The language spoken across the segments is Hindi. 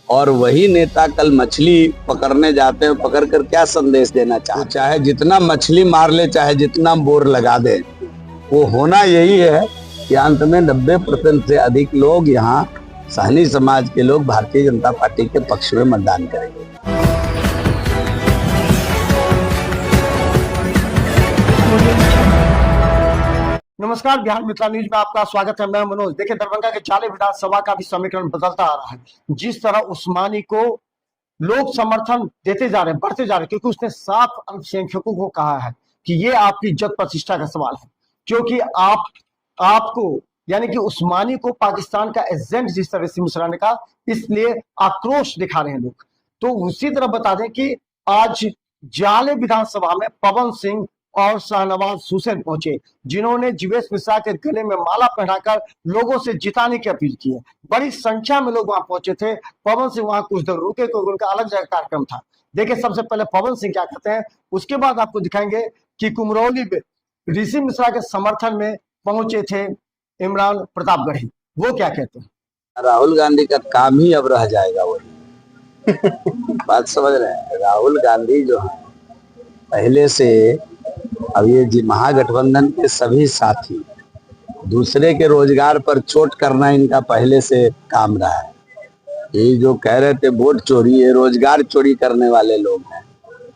और वही नेता कल मछली पकड़ने जाते हैं, पकड़ कर क्या संदेश देना चाहते, चाहे जितना मछली मार ले, चाहे जितना बोर लगा दे, वो होना यही है कि अंत में 90% से अधिक लोग यहाँ सहनी समाज के लोग भारतीय जनता पार्टी के पक्ष में मतदान करेंगे। नमस्कार, बिहार मित्रा न्यूज में आपका स्वागत है। मैं मनोज। देखिए, दरभंगा के जाले विधानसभा का भी समीकरण बदलता आ रहा है। जिस तरह उस्मानी को लोग समर्थन देते जा रहे हैं, बढ़ते जा रहे हैं, क्योंकि उसने साफ अल्पसंख्यकों को कहा है कि ये आपकी इज्जत प्रतिष्ठा का सवाल है, क्योंकि आपको यानी कि उस्मानी को पाकिस्तान का एजेंट जिस तरह से मिश्रा ने कहा, इसलिए आक्रोश दिखा रहे हैं लोग। तो उसी तरह बता दें कि आज जाले विधानसभा में पवन सिंह और शाहनवाज हुसैन पहुंचे, जिन्होंने जीवेश मिश्रा के गले में माला पहनाकर लोगों से जिताने की अपील की है। बड़ी संख्या में लोग वहां पहुंचे थे। पवन सिंह वहां कुछ देर रुके, क्योंकि उनका अलग जगह कार्यक्रम था। देखिए, सबसे पहले पवन सिंह क्या कहते हैं, उसके बाद आपको दिखाएंगे कि कुमरौली में ऋषि मिश्रा के समर्थन में पहुंचे थे इमरान प्रतापगढ़ी, वो क्या कहते हैं। राहुल गांधी का काम ही अब रह जाएगा वही। बात समझ रहे हैं? राहुल गांधी जो है पहले से, अब ये महागठबंधन के सभी साथी, दूसरे के रोजगार पर चोट करना इनका पहले से काम रहा है। ये जो कह रहे थे वोट चोरी, ये रोजगार चोरी करने वाले लोग हैं।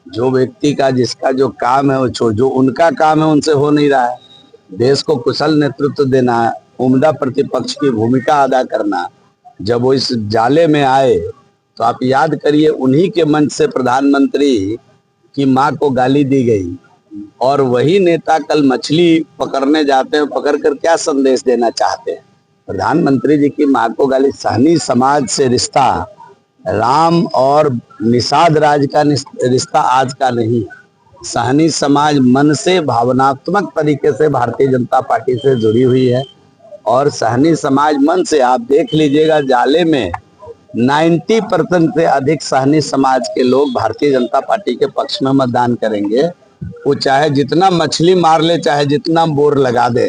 जो व्यक्ति का जिसका जो काम है वो जो उनका काम है उनसे हो नहीं रहा है। देश को कुशल नेतृत्व देना, उम्दा प्रतिपक्ष की भूमिका अदा करना। जब वो इस जाले में आए तो आप याद करिए, उन्हीं के मंच से प्रधानमंत्री की मां को गाली दी गई, और वही नेता कल मछली पकड़ने जाते हैं, पकड़ कर क्या संदेश देना चाहते हैं। प्रधानमंत्री जी की मां को गाली। सहनी समाज से रिश्ता राम और निषाद राज का रिश्ता आज का नहीं। सहनी समाज मन से, भावनात्मक तरीके से भारतीय जनता पार्टी से जुड़ी हुई है, और सहनी समाज मन से, आप देख लीजिएगा, जाले में 90% से अधिक सहनी समाज के लोग भारतीय जनता पार्टी के पक्ष में मतदान करेंगे। वो चाहे जितना मछली मार ले, चाहे जितना बोर लगा दे,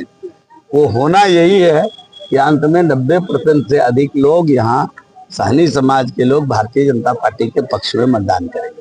वो होना यही है कि अंत में 90% से अधिक लोग यहाँ सहनी समाज के लोग भारतीय जनता पार्टी के पक्ष में मतदान करेंगे।